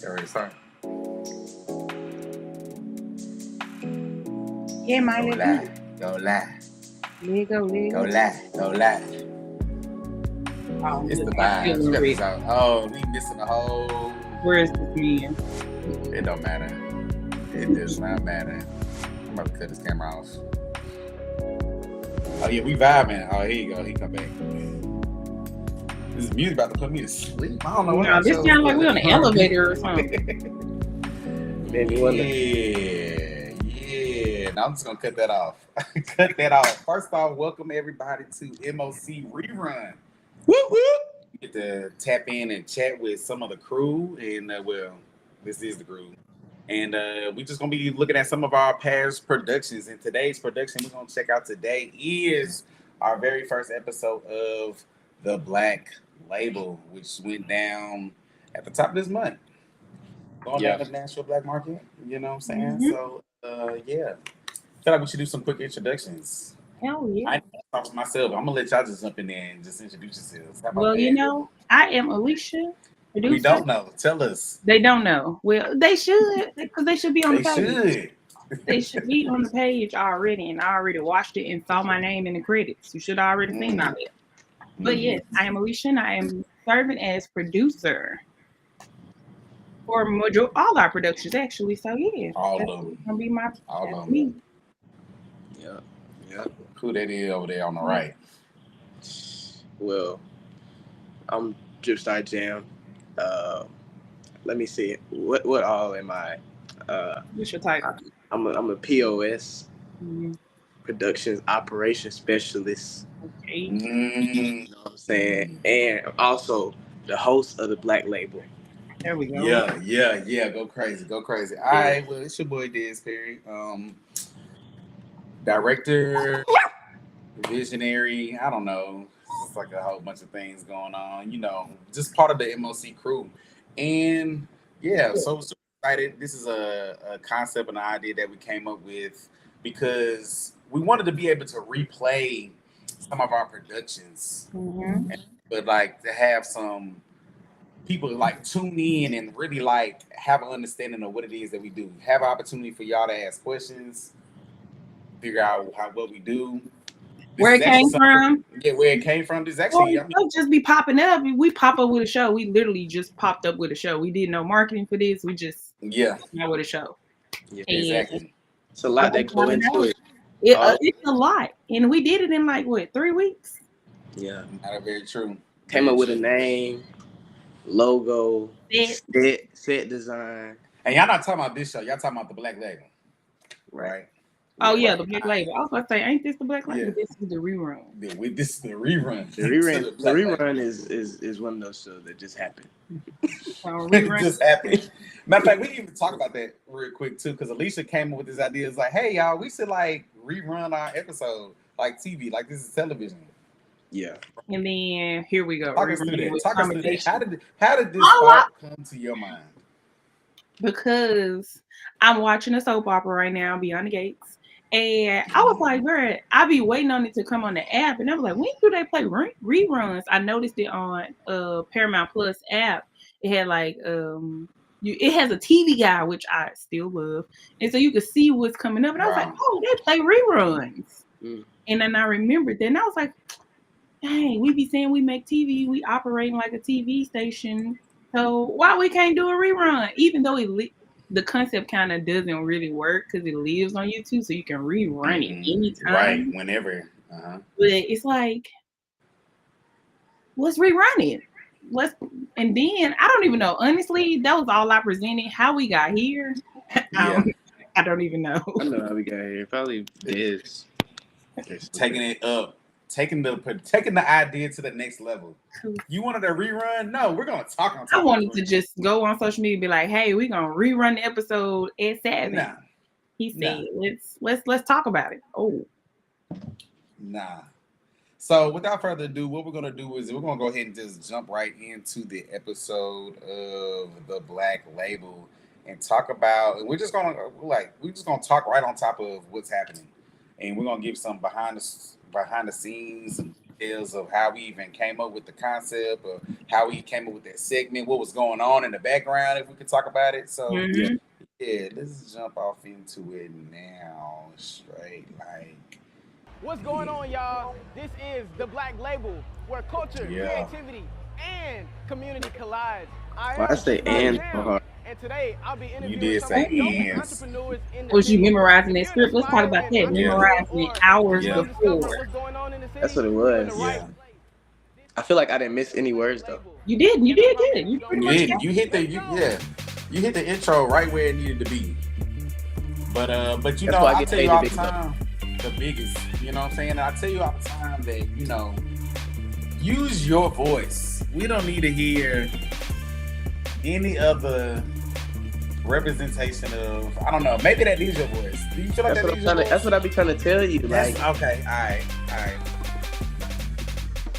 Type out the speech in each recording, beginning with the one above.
Already start. Yeah, Go man, let's do live. it. Go live. Let go, let Go go. live. Go live. Oh, It's look, the I still vibes. We got ready. this out. Oh, we missing the whole. Where is this man? It don't matter. It does not matter. I'm about to cut this camera off. Oh yeah, we vibing. Oh, here you go. He come back. This music about to put me to sleep. I don't know what I No, this chose. sounds like we're on an elevator or something. Yeah. Now I'm just gonna cut that off. Cut that off. First off, welcome everybody to MOC ReRun. Whoop, whoop. You get to tap in and chat with some of the crew, and well, this is the crew. And we're just gonna be looking at some of our past productions. And today's production we're gonna check out today is our very first episode of The Black Label, which went down at the top of this month. Going down to the National Black Market, you know what I'm saying? Mhm. So yeah. I feel like we should do some quick introductions. Hell yeah. I talk to myself. I'm gonna let y'all just jump in there and just introduce yourselves. How about Well, that? you know, I am Alicia, We producer. don't know. Tell us. They don't know. Well, they should, because they should be on They the page. should. They should be on the page already, and I already watched it and saw my name in the credits. You should have already seen all that. But yes, I am Alicia, and I am serving as producer for all our productions, actually. So yeah, All that's of them. gonna be my All that's of them. me. Yeah. Who that is over there on the right? Well, I'm Dripstar Jam. Let me see. What all am I? What's your title? I'm a POS Mhm. productions operations specialist. Okay. You know what I'm saying? And also the host of the Black Label. There we go. Yeah. Go crazy. All right. Well, it's your boy Dez Perry. Director, visionary. I don't know. It's like a whole bunch of things going on. You know, just part of the MOC crew. And yeah, so super excited. This is a concept and an idea that we came up with because we wanted to be able to replay some of our productions, Mhm. but like to have some people like tune in and really like have an understanding of what it is that we do. Have an opportunity for y'all to ask questions, figure out what we do. Where it came from? Yeah, where it came from. This Well, actually, it don't just be popping up. We pop up with a show. We literally just popped up with a show. We did no marketing for this. We just now with a show. Yeah, And exactly. It's a lot that go into it. It's a lot, and we did it in like what 3 weeks. Yeah, Not very true. came up with a name, logo, Set. set design. And y'all not talking about this show. Y'all talking about the Black Label, right? Oh yeah, the Black Label. I was about to say, ain't this the Black Label? Yeah. This is the rerun. This is the rerun. The rerun is one of those shows that just happened. It just happened. Matter of fact, we didn't even talk about that real quick too, because Alicia came up with this idea. It's like, hey y'all, we should like rerun our episode like TV, like this is television. Yeah. And then here we go. Talk us through that. How did this thought come to your mind? Because I'm watching a soap opera right now, Beyond the Gates. And I was like, bro, I be waiting on it to come on the app. And I was like, when do they play reruns? I noticed it on Paramount Plus app. It had like it has a TV guide, which I still love. And so you could see what's coming up. And I was like, oh, they play reruns. And then I remembered that. And I was like, dang, we be saying we make TV, we operating like a TV station. So why we can't do a rerun? Even though the concept kind of doesn't really work because it lives on YouTube, so you can rerun it anytime, right? Whenever. But it's like, let's rerun it. And then I don't even know. Honestly, that was all I presented. How we got here, I don't even know. I know how we got here. Probably is taking it up. Taking the idea to the next level. You wanted a rerun? No, we're gonna talk on. I wanted to just go on social media and be like, "Hey, we're gonna rerun the episode at 7." Nah. He said, "Let's talk about it." Oh, nah. So without further ado, what we're gonna do is we're gonna go ahead and just jump right into the episode of the Black Label and talk about. And we're just gonna talk right on top of what's happening, and we're gonna give some behind the scenes and details of how we even came up with the concept, or how we came up with that segment, what was going on in the background, if we could talk about it. So Mhm. yeah, let's jump off into it now, straight like. What's going on, y'all? This is the Black Label, where culture, Yeah. creativity, and community collide. I Why I am say Superstar and Jam, so hard? and today I'll be You interviewing did some of say the dopest ands. entrepreneurs in the Was you city. memorizing that If script? you're Let's talk about inspired that. in entrepreneurship Memorizing it or hours Yeah. trying to discover before. what's going on in the city, That's what it you're in was. the right Yeah. place. I feel like I didn't miss any words though. You did. You And I did promise good. You don't pretty You much miss hit got you hit the you hit the intro right where it needed to be. But you That's know, why I I get tell paid you the all the big bucks. time, the biggest. You know what I'm saying? I tell you all the time that, you know, use your voice. We don't need to hear any other representation of, I don't know, maybe that is your voice. Do you feel like That's that what I'm is trying your to. That's voice? what I be trying to tell you. That's Like, okay. All right.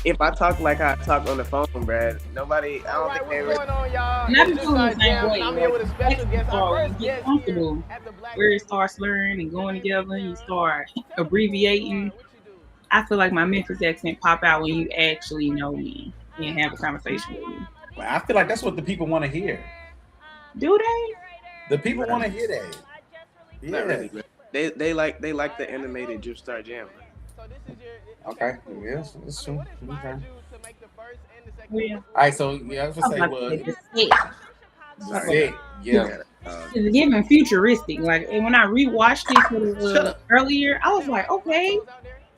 if I talk like I talk on the phone, Brad, nobody. I All don't right, think they what's really. going on, y'all? And I It's be just feeling the Superstar same Jam, way. and I'm Like here with a the special next guest. Our start, when first you get guest here comfortable, at the Black words start slurring and going together, and you start abbreviating. What you do? I feel like my Memphis accent pop out when you actually know me and have a conversation with me. Well, I feel like that's what the people want to hear. Do they? The people want to hear that. Not Yeah. really, bro. They like the animated Drip Star Jam. So this is your Okay. cool. Yes, that's So true. what Okay. inspired you to make the first and the second? Well, All right, so yeah, I was I gonna was say, about well, to say the set. that's it. Yeah. It's giving futuristic. Like, and when I rewatched it Shut up. earlier, I was like, okay,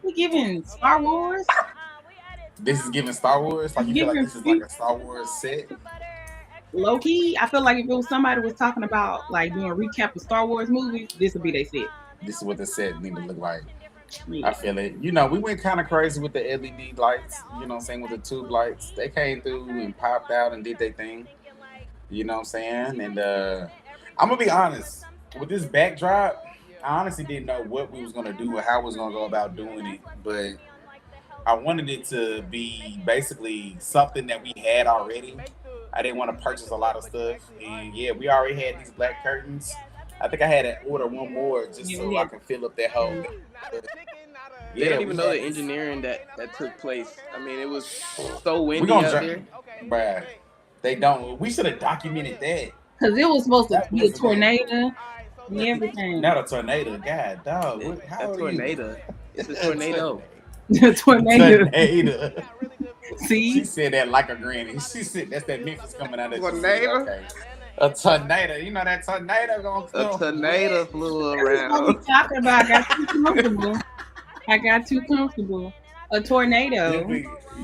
we're giving Star Wars. This is giving Star Wars. Like, you feel like Giving this is like a Star Wars set. low key. I feel like if it was somebody was talking about like doing a recap of Star Wars movies, this would be their set. This is what the set need to look like. Yeah. I feel it. You know, we went kind of crazy with the LED lights. You know what I'm saying? With the tube lights, they came through and popped out and did their thing. You know what I'm saying? And I'm gonna be honest with this backdrop. I honestly didn't know what we was gonna do or how we was gonna go about doing it, but I wanted it to be basically something that we had already. I didn't want to purchase a lot of stuff, and yeah, we already had these black curtains. I think I had to order one more just so I can fill up that hole. They don't even know the had this. engineering that took place. I mean, it was so We windy gonna out jump, there. bruh. They don't. We should have documented that. Because it was supposed to That be a wasn't tornado and everything. Not a tornado. God, dog. What, how A old are you? tornado. It's a tornado. Tornado. Tornado. See? She said that like a granny. She said that's that Memphis coming out of Tornado? Okay. A tornado. You know that tornado gonna A come. tornado flew That's what we around. talking about. I got too comfortable. A tornado.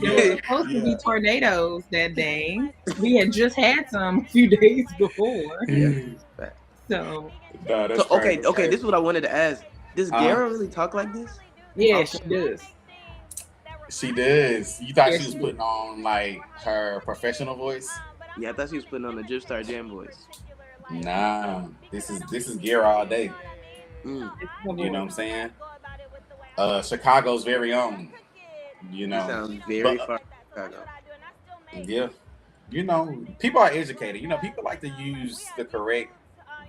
There were supposed to be tornadoes that day. We had just had some a few days before. So No, that's So okay, crazy. okay. This is what I wanted to ask. Does Gara really talk like this? yeah, she does. She does. You thought Yes, she was she putting on like her professional voice? Yeah, I thought she was putting on the Drip Star Jam voice. Nah. This is gear all day. Mm. You know what I'm saying? Chicago's very own. You You know. sound very But- far from Chicago. Yeah. You know, people are educated. You know, people like to use the correct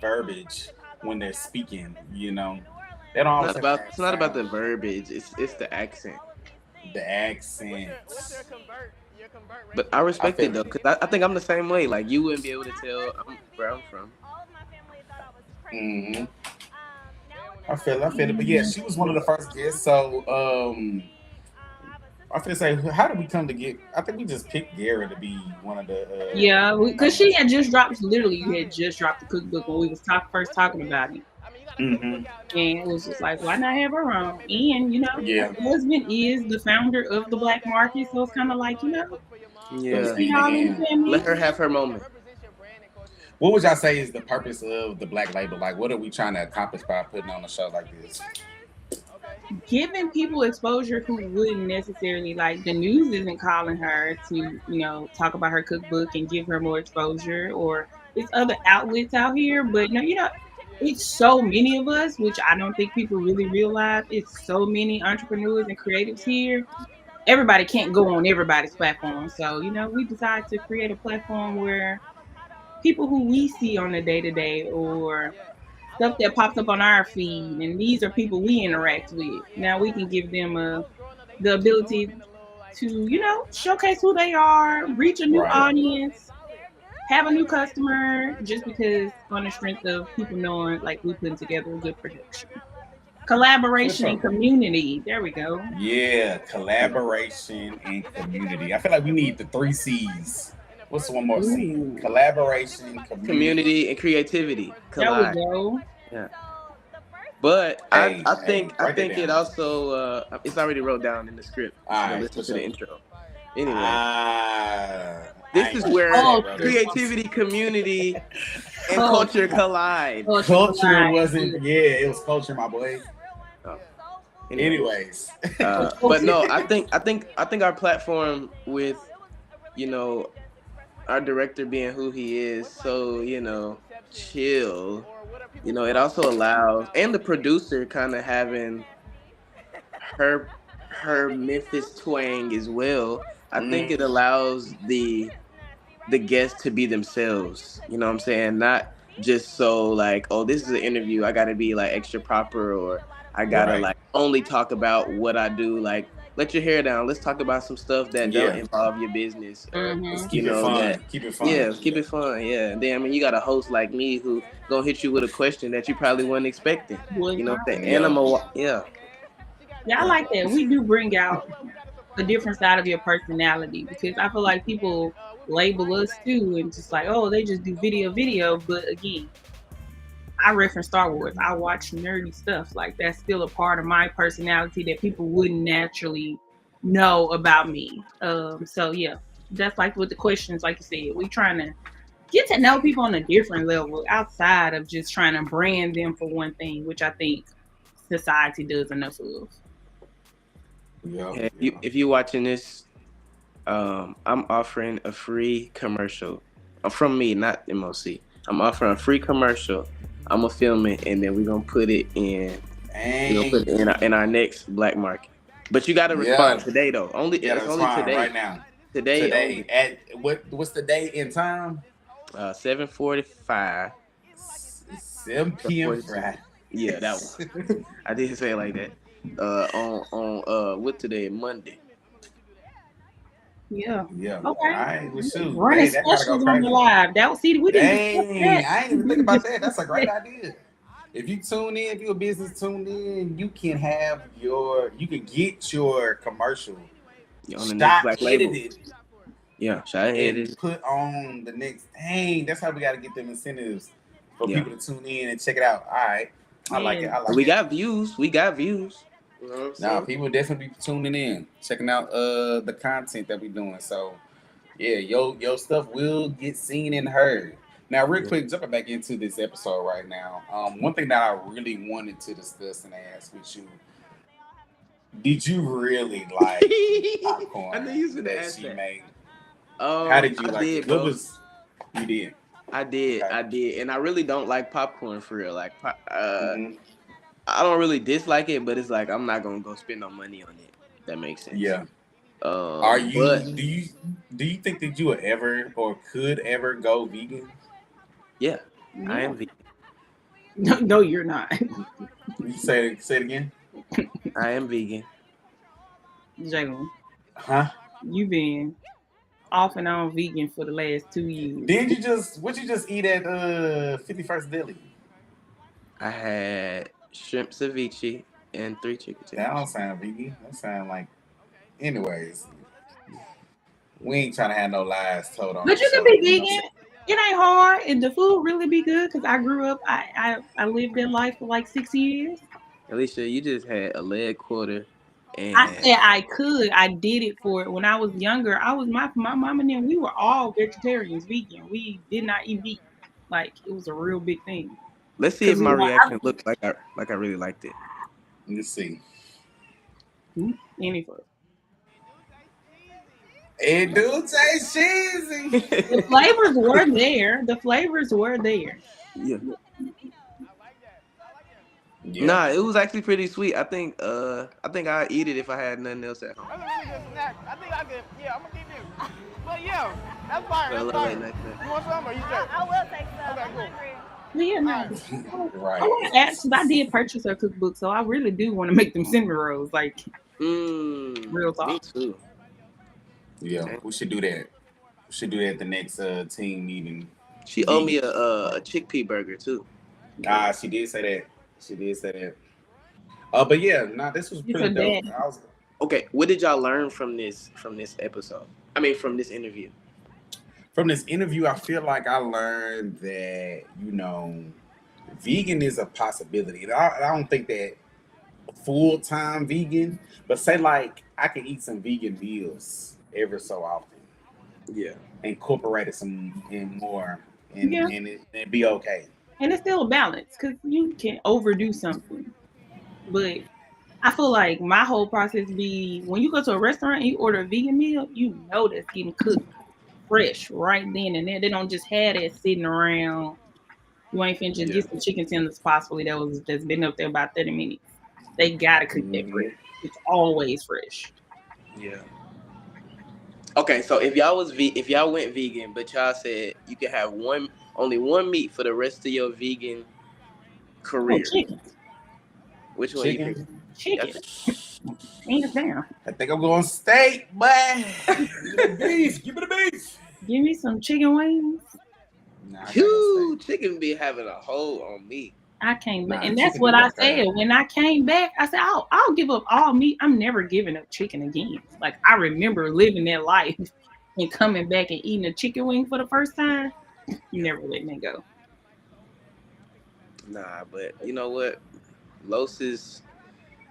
verbiage when they're speaking, you know. They don't always It's not about the verbiage, it's the accent. the accent. But I respect I it though, because I think I'm the same way. Like, you wouldn't be able to tell where I'm from. Mm-hmm. I feel it. But yeah, she was one of the first guests. So I feel say, how did we come to get? I think we just picked Gara to be one of the. Yeah, because she had just dropped. Literally, you had just dropped the cookbook when we was first talking about it, Mm-hmm. and it was just like, why not have her on? And you know, Yeah. her husband is the founder of the Black Market, so it's kind of like, you know, Yeah. we all in the family. Let her have her moment. What would y'all say is the purpose of the Black Label? Like, what are we trying to accomplish by putting on a show like this? Giving people exposure who wouldn't necessarily, like, the news isn't calling her to, you know, talk about her cookbook and give her more exposure, or it's other outlets out here. But no, you know, it's so many of us, which I don't think people really realize. It's so many entrepreneurs and creatives here. Everybody can't go on everybody's platform. So, you know, we decided to create a platform where people who we see on a day-to-day or stuff that pops up on our feed, and these are people we interact with. Now we can give them the ability to, showcase who they are, reach a new Right. audience, have a new customer, just because on the strength of people knowing like we putting together a good production. Collaboration and community. There we go. Yeah, collaboration and community. I feel like we need the 3 C's. What's one more C? Ooh. Collaboration, Community and creativity There we collide. go. Yeah. But Hey, I hey, think write that it down. also it's already wrote down in the script. All So right, listen for to the sure. intro. Anyway, I this ain't is write where that, bro. creativity, community, and Oh. culture collide. Culture wasn't. Yeah, it was culture, my boy. Oh. Anyways, but no, I think our platform with, our director being who he is, so chill. It also allows, and the producer kind of having her Memphis twang as well. I think it allows the guests to be themselves. You know what I'm saying? Not just so like, oh, this is an interview, I gotta be like extra proper, or I gotta Right. like only talk about what I do. Like, let your hair down. Let's talk about some stuff that don't involve your business, or Let's keep it fun. Keep it fun. yeah, keep it fun. Yeah. And then you got a host like me who gonna hit you with a question that you probably wasn't expecting. You know what I'm saying? Yeah. Animal, yeah. Yeah, I like that. We do bring out a different side of your personality, because I feel like people label us too and just like, oh, they just do video. But again, I reference Star Wars. I watch nerdy stuff. Like, that's still a part of my personality that people wouldn't naturally know about me. So yeah, just like with the questions, like you said, we trying to get to know people on a different level outside of just trying to brand them for one thing, which I think society does enough of. Yeah. If you're watching this, I'm offering a free commercial from me, not MOC. I'm offering a free commercial. I'm gonna film it, and then we're gonna put it in. We're gonna put it in our next Black Market. But you gotta respond today, though. It's only today. Right now. Today at what's the date and time? 7:45. 7 p.m. Friday. Yeah, that one. I didn't say it like that. On what today? Monday. Yeah. Yeah. Okay. All right. Well, shoot. Running specials on the live. That was, see, we didn't. Dang, I ain't even think about that. That's a great idea. If you tune in, if you're a business tuned in, you can get your commercial on the next Black Label. edited. Yeah, shot edited. Put on the next. Dang, that's how we got to get them incentives for people to tune in and check it out. All right. I like it. We got views. We got views. Now people definitely be tuning in, checking out the content that we doing. So yeah, your stuff will get seen and heard. Now, real quick, jumping back into this episode right now. One thing that I really wanted to discuss and ask with you: did you really like popcorn I knew you was gonna that ask she that. made? How did you like it? What was you did? I did, and I really don't like popcorn for real. Like, I don't really dislike it, but it's like I'm not gonna go spend no money on it. That makes sense. Yeah. Are you? But do you think that you would ever or could ever go vegan? Yeah, I am vegan. No, you're not. You say it again. I am vegan. Jalen. Huh? You been off and on vegan for the last 2 years. What you just eat at 51st Deli? I had shrimp ceviche and 3 chicken tenders. That don't sound vegan. That sound like. Anyways, we ain't trying to have no lies told on. But you can be vegan. It ain't hard, and the food really be good. Cause I grew up. I lived that life for like 6 years. Alicia, you just had a leg quarter. And I said I could. I did it for it when I was younger. I was my mom and them. We were all vegetarians, vegan. We did not eat meat. Like, it was a real big thing. Let's see if my reaction looked like I really liked it. Let's see. Any first. It do taste cheesy. The flavors were there. Yeah. Nah, it was actually pretty sweet. I think I'd eat it if I had nothing else at home. That's a really good snack. I think I could. Yeah, I'm gonna keep you. But yeah, that's fine. That's fine. You want some or you just? I will take some. Okay, I'm cool. hungry. Yeah, no. Right. I want to ask, because I did purchase her cookbook, so I really do want to make them cinnamon rolls. Like, real talk. Me too. Yeah, we should do that. We should do that at the next team meeting. She owed me a chickpea burger too. She did say that. She did say that. But yeah, this was It's pretty a dope. bad. Okay, what did y'all learn from this episode? I mean, from this interview. From this interview, I feel like I learned that vegan is a possibility. I don't think that full time vegan, but say like I can eat some vegan meals every so often. Yeah, incorporate it some in more, Yeah. and it be okay. And it's still a balance because you can overdo something. But I feel like my whole process be when you go to a restaurant and you order a vegan meal, you know that's getting cooked fresh right then and there. They don't just have it sitting around. You ain't finna just get some chicken tenders possibly that's been up there about 30 minutes. They gotta cook that fresh. It's always fresh. Yeah. Okay, so if y'all went vegan, but y'all said you could have only one meat for the rest of your vegan career, chicken. Which one you pick? Chicken. Hands down. I think I'm going steak, but give me the beef. Give me the beef. Give me some chicken wings. Chicken be having a hold on me. I can't, and that's what I said. When I came back, I said, I'll give up all meat. I'm never giving up chicken again. Like, I remember living that life and coming back and eating a chicken wing for the first time. You never let me go. Nah, but you know what? Los is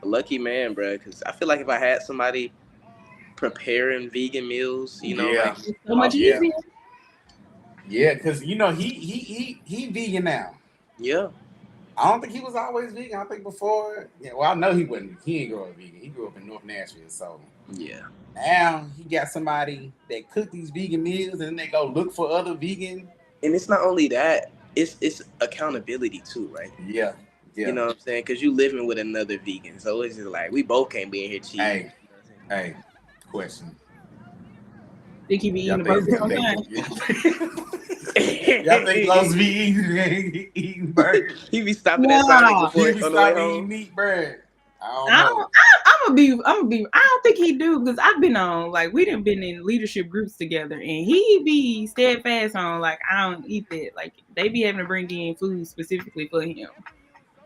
a lucky man, bro, because I feel like if I had somebody preparing vegan meals, like it's so much easier. Yeah, because he vegan now. Yeah. I don't think he was always vegan. I think before. Yeah, well, I know he wasn't. He ain't grow up vegan. He grew up in North Nashville, so yeah. Now he got somebody that cook these vegan meals, and then they go look for other vegan. And it's not only that; it's accountability too, right? Yeah. You know what I'm saying? Because you living with another vegan, so it's just like we both can't be in here cheating. Hey, question. Think he be eating burgers on time? Y'all think Los be eating burgers? He be stopping at Sonic before he be stopping eating meat bread. I'm gonna be. I don't think he do because I've been on we done been in leadership groups together, and he be steadfast on I don't eat that. Like they be having to bring in food specifically for him.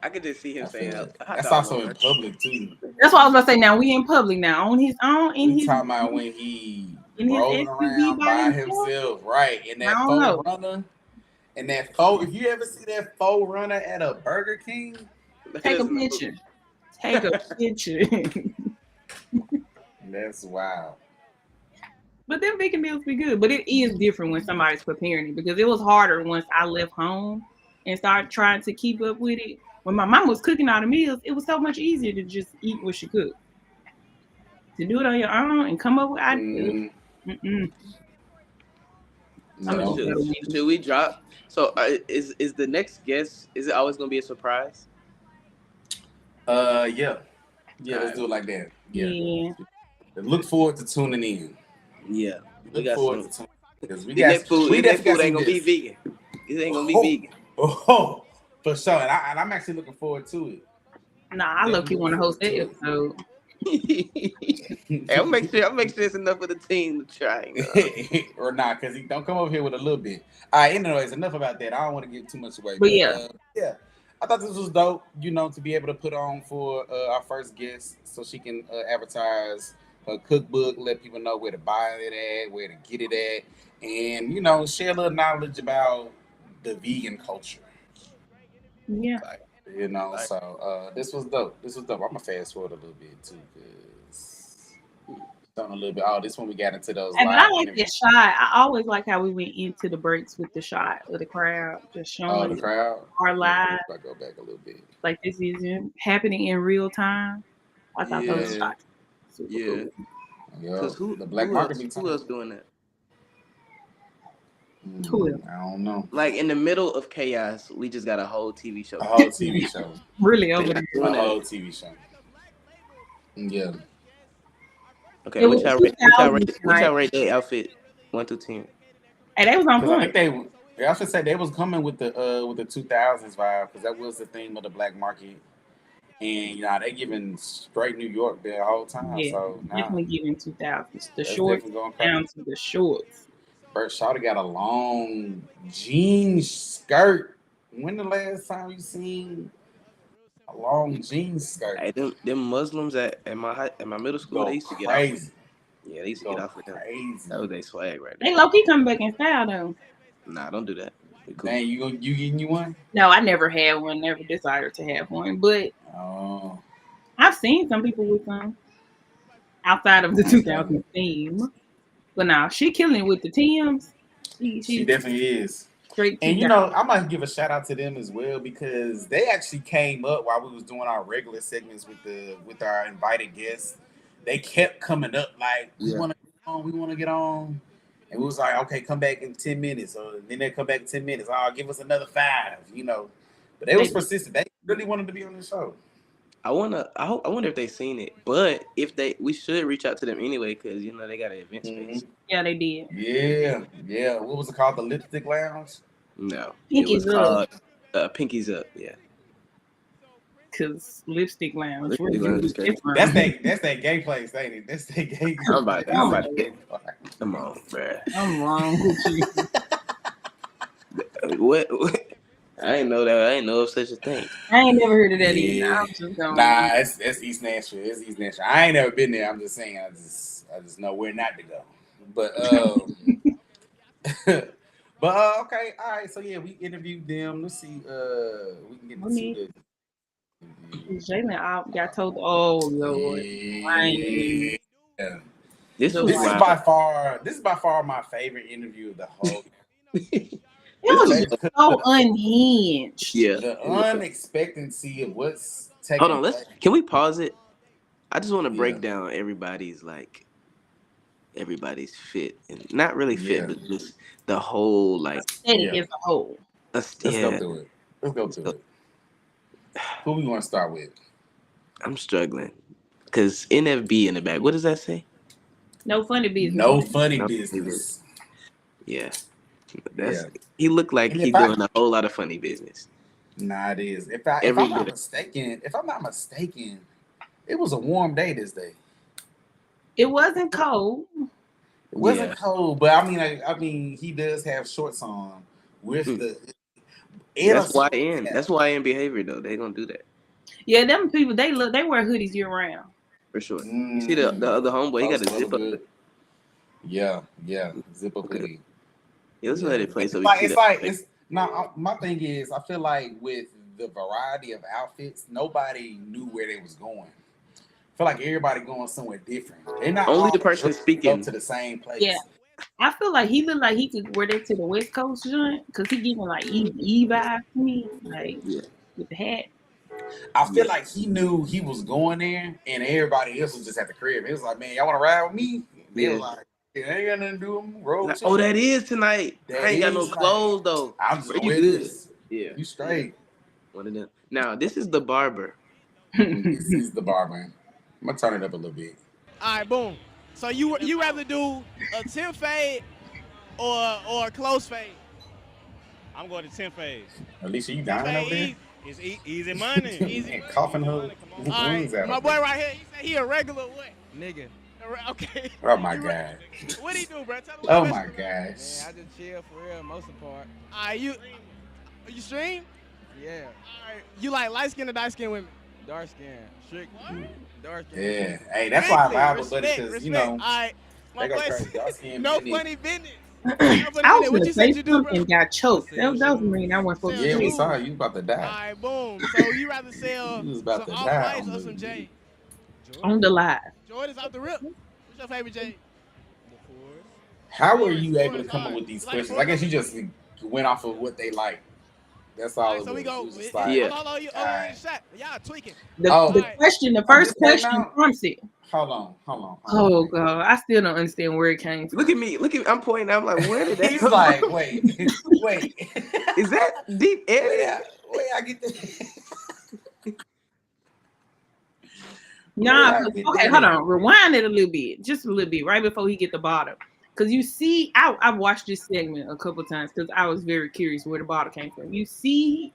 I could just see him saying that's also in public too. That's what I was about to say. Now we in public now on his own. Talking about when he rolling around by himself, right? In that faux runner, and that faux. If you ever see that faux runner at a Burger King, take a picture. Take a picture. That's wild. But them vegan meals be good. But it is different when somebody's preparing it because it was harder once I left home and started trying to keep up with it. When my mom was cooking all the meals, it was so much easier to just eat what she cooked. To do it on your own and come up with ideas. No. Should we drop? So is the next guest? Is it always gonna be a surprise? Yeah. Let's do it like that. Yeah. Look forward to tuning in. Yeah, look forward to tuning in because we got food ain't gonna be vegan. It ain't gonna be vegan. Oh, for sure. And I'm actually looking forward to it. Nah, I look you want to host that episode. Hey, I'll make sure it's enough for the team to try. Or not, because he don't come over here with a little bit. All right, anyways, enough about that. I don't want to give too much away. But yeah. I thought this was dope, to be able to put on for our first guest so she can advertise her cookbook, let people know where to buy it at, where to get it at, and, share a little knowledge about the vegan culture. Yeah. So this was dope. I'm going to fast forward a little bit, too, because a little bit. Oh, this one we got into those. And I like the shot. I always like how we went into the breaks with the shot of the crowd, just showing the crowd. Our live. I go back a little bit. Like this is happening in real time. I thought those shots super cool. Because the black market who else doing that? Who else? I don't know. Like in the middle of chaos, we just got a whole TV show. A whole TV show. Really over there. A whole TV show. Yeah. Okay, which y'all rate their outfit 1 through 10? Hey, they was on point. I think I should say they was coming with the 2000s vibe because that was the theme of the black market, And they giving straight New York the whole time. Yeah, So definitely giving 2000s. The that's shorts definitely going crazy. down to the shorts. First, Shawty got a long jean skirt. When the last time you seen a long jean skirt? Hey, them Muslims at my middle school, Go they used to get crazy. off. Yeah, they used to get off with them. Crazy. That was their swag right They there. low key coming back in style though. Nah, don't do that. We cool. Dang, you getting you one? No, I never had one, never desired to have one, but Oh, I've seen some people with some outside of the 2000 theme. But now she killing it with the Tims. she definitely is. Straight. And I might give a shout out to them as well because they actually came up while we was doing our regular segments with our invited guests. They kept coming up like we want to get on, and we was like, okay, come back in 10 minutes, or then they come back in 10 minutes. Oh, give us another 5, But they was persistent. They really wanted to be on the show. I wonder if they seen it, but we should reach out to them anyway because they got an event space. Yeah, they did. Yeah. What was it called? The Lipstick Lounge? No, Pinkies Up. Called Pinkies Up. Yeah, because Lipstick Lounge. That's that gay place, ain't it? That's that gay. I'm about to. Come on, bro. I'm wrong with you. What? I ain't know that. I ain't know of such a thing. I ain't never heard of that either. I'm just going. Nah, it's East Nashville. It's East Nashville. I ain't never been there. I'm just saying. I just know where not to go. But okay, all right. So yeah, we interviewed them. Let's see. We can get into Jalen got told. Oh Lord. Yeah. This is by far my favorite interview of the whole. It was so unhinged. Yeah. The unexpectancy of what's taking Hold on, can we pause it? I just want to break down everybody's fit, and not really fit, but just the whole aesthetic as a whole. Let's go through it. Who we want to start with? I'm struggling because NFB in the back. What does that say? No funny business. No funny business. Yeah. He looked like he's doing a whole lot of funny business. Nah, it is. If I'm not mistaken, it was a warm day this day. It wasn't cold. It wasn't cold, but I mean, he does have shorts on with the. That's YN. That's YN behavior, though. They don't do that. Yeah, them people they wear hoodies year round. For sure. You see the other homeboy, he got a zip up. Yeah, zip up hoodie. Yeah, let's let it play. So my thing is, I feel like with the variety of outfits, nobody knew where they was going. I feel like everybody going somewhere different. They're not only the person speaking to the same place. Yeah, I feel like he looked like he could wear that to the West Coast joint because he giving like E vibe to me, with the hat. I feel like he knew he was going there, and everybody else was just at the crib. He was like, "Man, y'all want to ride with me?" They was like, "It ain't got nothing to do with them. Roll." That is tonight. I ain't got no clothes though. I'm just with this. Yeah, you straight. One of them. Now this is the barber. This is the barber. I'm gonna turn it up a little bit. All right, boom. So you rather do a 10 fade or a close fade? I'm going to 10 fades. Alicia, you down over there? It's easy money. Easy money. Coughing her wings out. My boy right here, he said he a regular what? Nigga. Okay. Oh my God. What he do, bro? Tell me. Oh my gosh. Man, I just chill for real most of the part. Alright, you stream? Yeah. Alright, you like light skin or dark skin women? Dark skin, strictly. Dark skin. Yeah. Hey, that's why I laugh with buddy because Alright, my boy. No funny business. I was gonna say something and got choked. That was mean. I wasn't supposed to. Yeah, we saw you about to die. Alright, boom. So you rather sell you was about some to Off-Whites die or some J? On the live. Jordan's out the rip. What's your favorite J? How were you able to come up with these questions? I guess you just went off of what they like. That's all. So we go. Yeah. Y'all tweaking. The first question prompts it. Hold on. Oh God, I still don't understand where it came from. Look at me. I'm pointing. I'm like, where did that? He's like, wait. Is that deep air? Wait, I get this. Nah, okay, hold on. Rewind it a little bit, just a little bit, right before he get the bottle. Because you see, I've watched this segment a couple times because I was very curious where the bottle came from. You see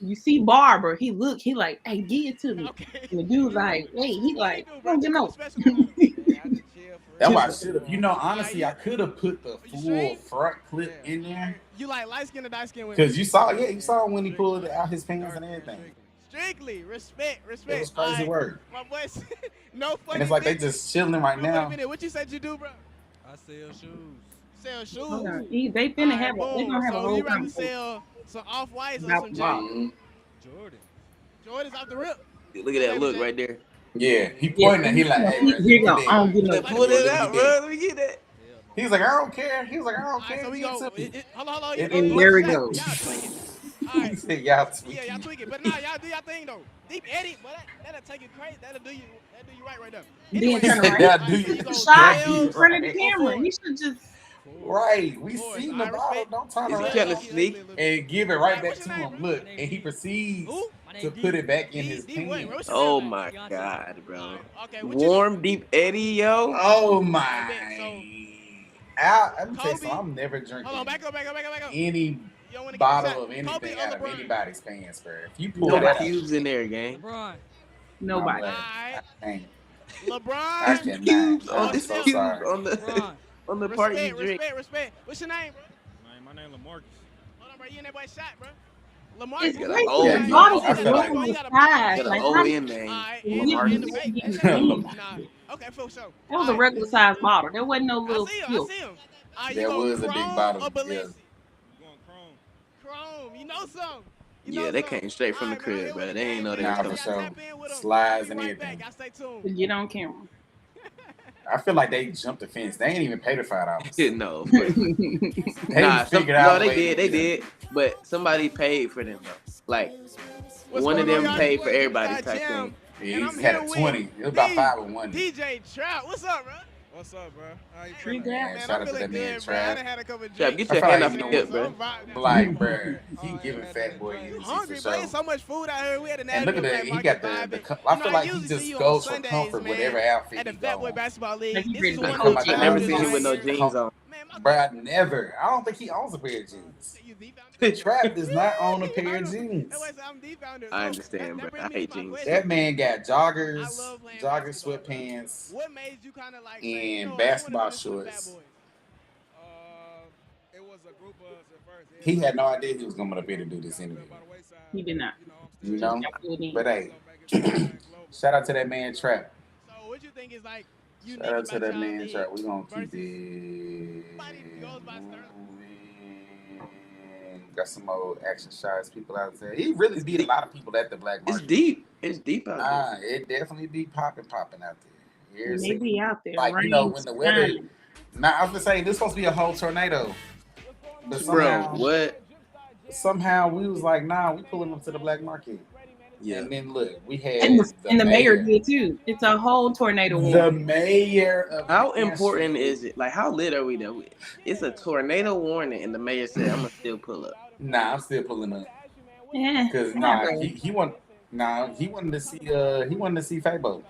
You see Barbara, he like, hey, give it to me. Okay. And the dude's like, wait, he What like, you do, I bro? don't get You no. special about it? Yeah, I just chill for real. That's why I Just should have. You know, honestly, I could have put the You full straight? front clip Yeah. in there You like light skin or dark skin women? because you saw when he pulled out his pants and everything. Strictly respect. It was crazy Alright, work, my boy. No funny. and it's like they bitch. just chilling right Real quick now. minute. What you said you do, bro? I sell shoes. Sell shoes. Hold on. They finna Alright, have a, they boom. gonna have a So whole you rather conversation sell some off whites or about some the J's? ball. Mhm. Jordan. Jordan's off the rip. Look at that look right there. Yeah, he Yeah, pointing at. He like, hey, bro, here you go. look I at don't that. get no. Look, pull it out, bro. Let me get that. Hell no. He's like, I don't care. He was like, I don't Alright, care. so we Give it go. to me. Hold on. And And there we Shaq, go. Y'all tweaking. He Alright. said, y'all Yeah, tweaking. y'all tweaking. But nah, y'all do y'all thing though. Deep Eddie, but that'll take you crazy. That'll do you right there. Then Anyway, turn around. Y'all do alright, so you. you go Shot Yeah, in front of the right. camera. He should just. Right. We Boys, seen I the bottle. respect- Don't turn Is he around. trying to sneak? And give it right back What's to your name, him. bro? Look, and he proceeds Who? to put it back in his D, wait, pants. what's your Oh name? my God, bro. Okay, what you Warm deep Eddie, yo. Oh bet, my. Let me tell you something. Kobe. I'm never drinking Hold on, back up. any You don't want to get bottle shot. of anything Kobe or out of LeBron? anybody's pants, bro. If you pull No that out, cubes in there, gang. LeBron. Nobody. I can't. I LeBron. cannot. Cubes on I'm this so cubes sorry. on the LeBron. on the part you drink. Respect. What's your name, bro? My name LaMarcus. Hold on, bro. You and that boy shot, bro. Lamar. It's got great. an O The in bottle there. is I feel like- normal Got size. an Like, O how- in there. Alright, Yeah, and the yeah, vape. yeah. Nah. Okay, for sure. That was a regular size bottle. There wasn't no I little see him. skill. You There go was a big Chrome bottle, or Balenci? yeah. Going Chrome. Chrome. You know something. Yeah, they came straight from the crib, bro. They ain't know they Nah, was for coming. sure. Slides and everything. I stay tuned. To get on camera. I feel like they jumped the fence. They ain't even paid the $5. No, of course. They Nah, figured out. no, a they way to did, do that. but somebody paid for them though. Like What's one of going on, them y'all? paid It's for your boy, everybody Eastside type Jam, thing. Yeah, and he I'm had here a with 20. It was about D- 5 and 1. DJ Trout. What's up, bro? What's up, bro? How you Free feeling? gas. Man, Shout I'm out to feeling that man, good, bro. I Trav. done had a couple of Trap, drinks. get your I feel hand like off you your know hip, bro. I'm vibing. Like, bruh, he Oh, giving man, Fat Boy you You easy hungry, for bro? sure. There's so much food out here. We had a And look at that. He got I feel like he just goes for comfort, whatever outfit at the he Fat Boy goes. basketball league. Like he This ready is to one coach of the you. I never Yeah. seen him with no man, jeans on. my Bruh, never. I don't think he owns a pair of jeans. You the founder? Trap does not own a I pair of know. jeans. That's why I said I'm the founder. I So, understand, that bro. brings I me to hate my jeans. question. That man got I joggers, love playing jogger basketball, bro. sweatpants, What made you kind of like say, and you know, basketball I wanna do this with shorts. Fat Boy? It was a group of us at first. He had no idea he was coming up here to do this interview. He did not. You know? Got pulled in. But hey, shout out to that man Trap. So what you think is like unique Shout out to about that y'all man league Trap. We gonna keep versus it somebody goes by Sterling? moving. Got some old action shots, people out there. He really beat a lot of people at the black It's market. deep. It's deep out there. It definitely be popping out there. Here's They be out there. like, you know, when the weather. Now I was gonna say this supposed to be a whole tornado, but Bro, what? somehow we was like, nah, we pulling up to the black market. Yeah. And then look, we had And the mayor did too. It's a whole tornado The warning. mayor of How National- important is it? Like, how lit are we though? It's a tornado warning, and the mayor said, "I'm gonna still pull up." Nah, I'm still pulling up Yeah. because he wanted to see Fabo.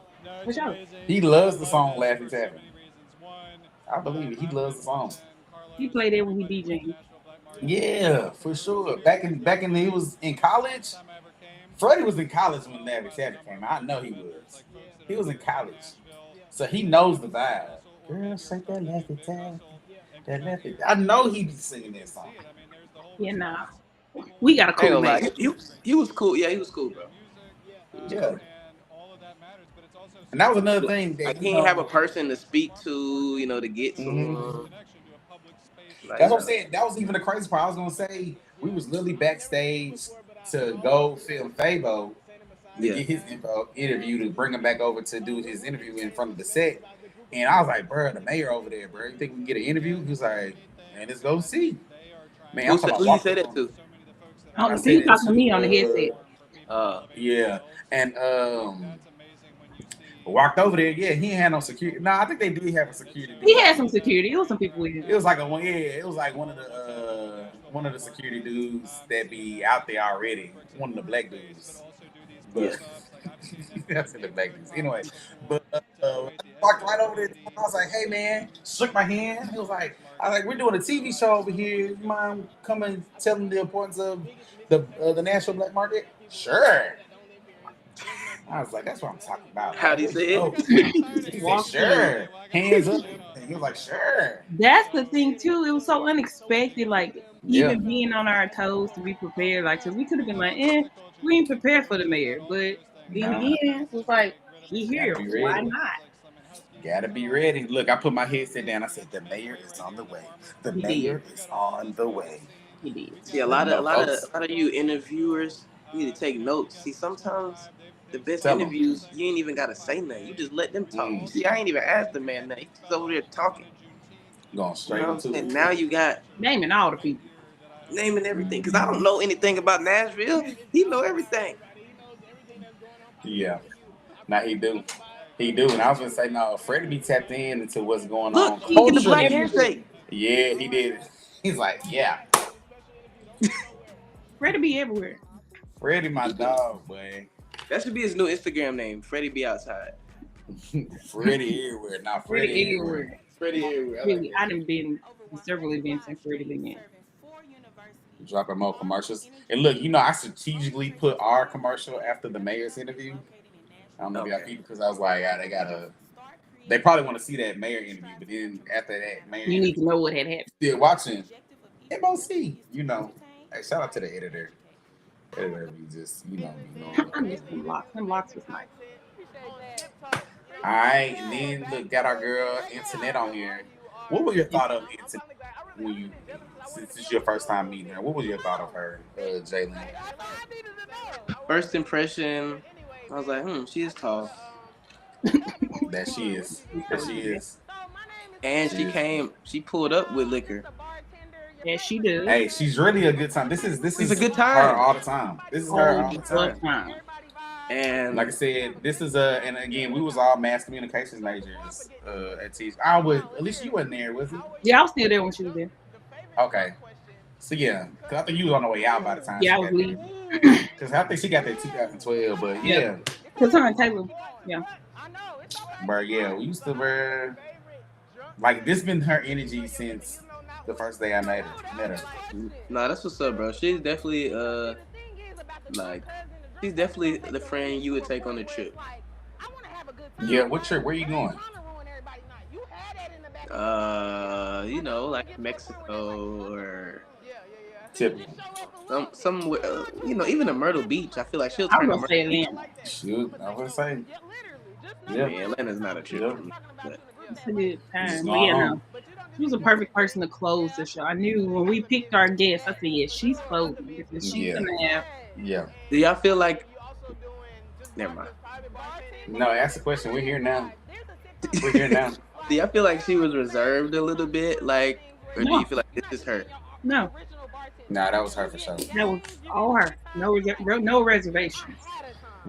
For sure. He loves the song Laffy Taffy. I believe it. He loves the song. He played it when he DJing. Yeah, for sure. Back in he was in college. Freddie was in college when Laffy Taffy came out. I know he was. He was in college, so he knows the vibe. Girl, shake that Laffy Taffy. That Laffy. I know he be singing that song. Yeah, nah. We got a I ain't cool gonna lie. man. He was cool. Yeah, he was cool, bro. Yeah. And that was another thing that Like, he didn't have a person to speak to, you know, to get to him. Like, That's what I'm saying. That was even the crazy part. I was gonna say we was literally backstage to go film Fabo to Yeah. get his interview to bring him back over to do his interview in front of the set. And I was like, bro, the mayor over there, bro. You think we can get an interview? He was like, man, let's go see. Man, I'm talking Who about you say that to? Oh, so you talking to me on the headset. Yeah. And walked over there. Yeah, he ain't had no security. No, I think they did have a security. He had some security. It was some people with him. It was like it was like one of the security dudes that be out there already. One of the black dudes. But that's in the black dudes. Anyway, but walked right over there. I was like, "Hey, man," shook my hand. He was like, "I was like, we're doing a TV show over here. You mind coming telling the importance of the national black market?" Sure. I was like, "That's what I'm talking about." How'd he Let's say go. it? He said, Walked in. "Sure." Hands up. He was like, "Sure." That's the thing too. It was so unexpected. Like Yeah. even being on our toes to be prepared. Like, cause we could have been like, we ain't prepared for the mayor. But then Nah. again, it was like, he here. Gotta be Why ready. not? Gotta be ready. Look, I put my headset down. I said, "The mayor is on the way. The He mayor did. is on the way." He did. See, a You lot of know, a lot of folks. a lot of you interviewers need to take notes. See, sometimes the best Tell 'em. interviews you ain't even gotta say nothing. You just let them talk. Mm. See, I ain't even asked the man nothing. He's just over there talking. Going You straight know what I'm into saying? it. Now you got Naming all the people. naming everything because I don't know anything about Nashville. He know everything. Yeah. Now he do. He do. And I was gonna say, no, Freddie be tapped in into what's going on Look, he get the black culturally. handshake. Yeah, he did. He's like, yeah, Freddie be everywhere. Freddie, my dog, boy. That should be his new Instagram name. Freddie be outside. Freddie everywhere. Now Freddie everywhere. Freddie everywhere. I like Really, that. I done been to several events and Freddie been in. Dropping more commercials. And look, you know, I strategically put our commercial after the mayor's interview. I don't know if y'all Okay. people, because I was like, they gotta. They probably want to see that mayor interview, but then after that mayor You interview, need to know what had happened. still watching MOC. You know, hey, shout out to the editor. Editor be just, you know, be I knowing. missed them locks. Them locks was nice. All right, and then look, got our girl Internet on here. What was your thought of Internet when you, since it's your first time meeting her? What was your thought of her, Jalen? First impression, I was like, she is tall. That she is. That she is. And she pulled up with liquor. Yeah, she does. Hey, she's really a good time. This is It's a good her time. all the time. This is her all the Good time. time. And Like I said, this is and again, we was all mass communications majors at TC. I would, at least you wasn't there, was it? Yeah, I was still there when she was there. Okay. So yeah, because I think you was on the way out by the time. Yeah, I she was got there. leaving. Because I think she got there 2012, but yeah. Cause her and Taylor. Yeah. But yeah, we used to wear like this been her energy since the first day I met her. nah, that's what's up, bro. She's definitely she's definitely the friend you would take on a trip. Yeah, what trip? Where you going? You know, like Mexico or Typical. somewhere, you know, even a Myrtle Beach. I feel like she'll I turn was to gonna say Myrtle Beach. Atlanta. Shoot, I was gonna say. Yeah, Yeah. Atlanta's not a trip Yeah. for me. But It's a good time. Just But go yeah, home. no. She was a perfect person to close the show. I knew when we picked our guest, I said, yeah, she's closing because she's Yeah. gonna have. Yeah. do y'all feel like? Never mind. No, ask the question. We're here now. We're here now. Do y'all feel like she was reserved a little bit, like, or do No. you feel like this is her? No, Nah, that was her for sure. that was all her. No reservations.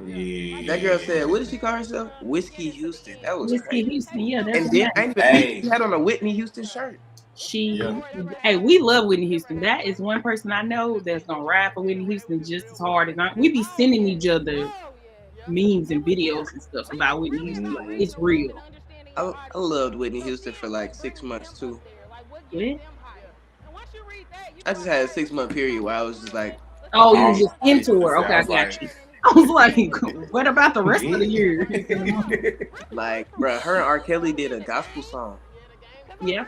Yeah. That girl said, "What did she call herself? Whiskey Houston." That was Whiskey crazy. Houston, yeah, that's And her then name. I ain't even Hey. she had on a Whitney Houston shirt. Hey, we love Whitney Houston. That is one person I know that's gonna ride for Whitney Houston just as hard as we be sending each other memes and videos and stuff about Whitney Houston. Like, it's real. I loved Whitney Houston for like 6 months too. Yeah. I just had a 6-month period where I was just like, Oh, you was just into her. Okay, I was got like- you. I was like, what about the rest of the year? bro, her and R. Kelly did a gospel song. Yeah.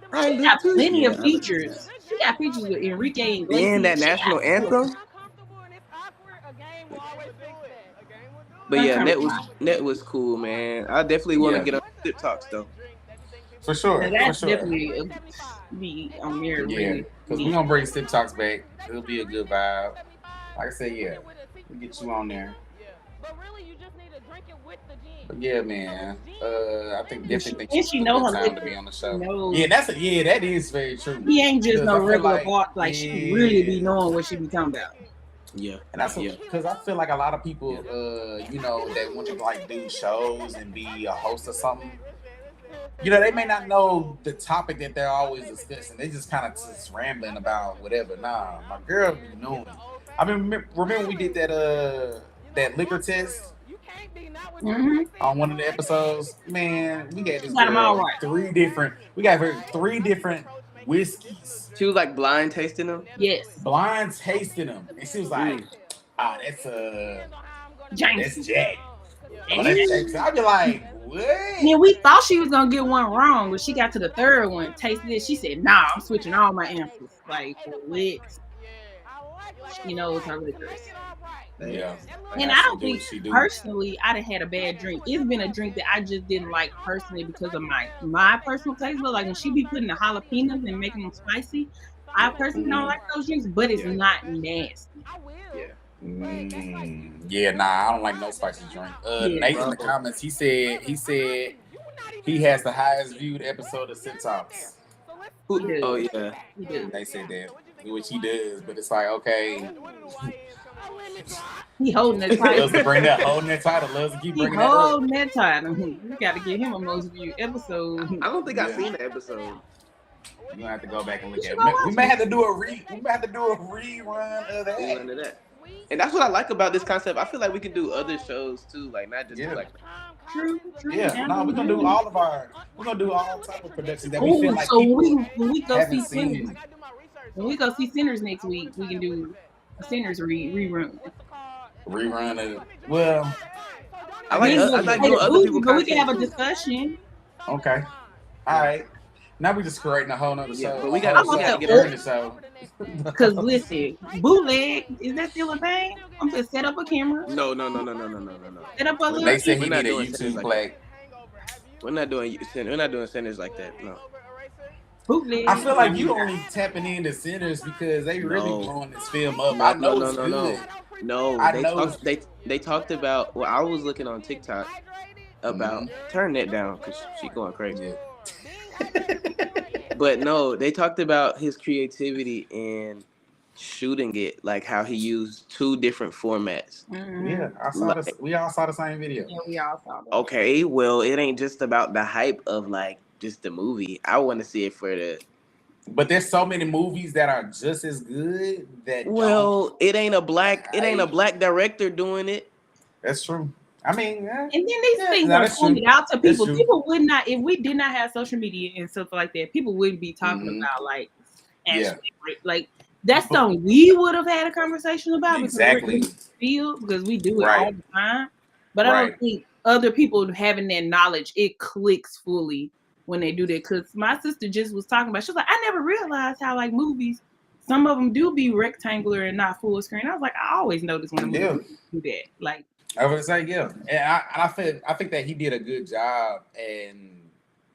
Right, She got plenty of yeah. features. She got features with Enrique Iglesias. Then that She national got- anthem. But yeah, Net was cool, man. I definitely want to Yeah. get on Tip Talks though. For sure. Now, For that's sure. definitely be on there. Yeah. Really. Because we're going to bring Stip Talks back. It'll be a good vibe. Like I said, yeah. We'll get you on there. But yeah, man. I think definitely And she know her time to liquor. be on the show. No. Yeah, that is very true. He ain't just Because no I feel regular like- bar. Like, she yeah. really be knowing what she be talking about. Yeah. And that's because I feel like a lot of people, you know, that want to like do shows and be a host or something. You know, they may not know the topic that they're always discussing. They just kind of just rambling about whatever. Nah, my girl be knowing. I mean, remember we did that liquor test, Mhm. on one of the episodes. Man, we got this Got 'em all girl right. we got her 3 different whiskeys, She was like blind tasting them. Yes, blind tasting them, and she was like, Mm. "Ah, that's James. Jack." Oh, And that's Jackson. I'd be like, "What?" then we thought she was gonna get one wrong, but she got to the third one, tasted it. She said, "Nah, I'm switching all my answers." Like, for what? She knows her liquors. Yeah. And Now I she don't do think what she do. personally I'd have had a bad drink. It's been a drink that I just didn't like personally because of my personal taste. But like when she be putting the jalapenos and making them spicy, I personally don't like those drinks, but it's not nasty. Yeah. Yeah, nah, I don't like no spicy drink. Yeah. Nate in the comments, he said he has the highest viewed episode of Sit Talks. He does. Oh yeah. He does. They said that, which he does, but it's like, okay, He holding that loves to title. bring that, holding that title, loves to keep He bringing that up. holding that title. We got to give him a most viewed episode. I don't think I've Yeah. seen the episode. You're gonna have to go back and look You at should it. go watch We may it. have to do a rerun of that. None of that. And that's what I like about this concept. I feel like we can do other shows too, like not just do Yeah. like True. Yeah, no, we're gonna do all type of productions that we Oh, feel like so people when we go see haven't Sinners, seen. when we go see Sinners next week, we can do a Sinners rerun. Rerun of, well, I like Then I like we'll doing play other the people movie, but we can have a content, too. discussion. okay, all right. Now we just creating a whole nother Yeah, show. but we a gotta- whole we gotta show get during her- the show. Cause listen, bootleg, is that still a thing? I'm gonna set up a camera, No. set up a little. They said he We're not need a doing YouTube things like play. We're not doing centers like that. No. Bootleg. I feel like you only tapping into Sinners because they really No. blowing this film up. I know it's good. No, I they know talked. They talked about. Well, I was looking on TikTok about turn that down because she going crazy. But no, they talked about his creativity and shooting it, like how he used 2 different formats. Mhm. Yeah, I saw this. We all saw the same video. Yeah, we all saw that. Okay, well, it ain't just about the hype of like just the movie. I want to see it for the. But there's so many movies that are just as good that. Well, it ain't a black director doing it. That's true. I mean, yeah. And then these things no, are that's true. pointed out to That's people. true. People would not, if we did not have social media and stuff like that, people wouldn't be talking about like, Yeah. like that's something we would have had a conversation about because we're Exactly. in the field because we do it Right. all the time. But I don't think other people having that knowledge, it clicks fully when they do that. Because my sister just was talking about, she was like, I never realized how like movies, some of them do be rectangular and not full screen. I was like, I always notice when a movie do that. Like, I would say, yeah, and I think that he did a good job in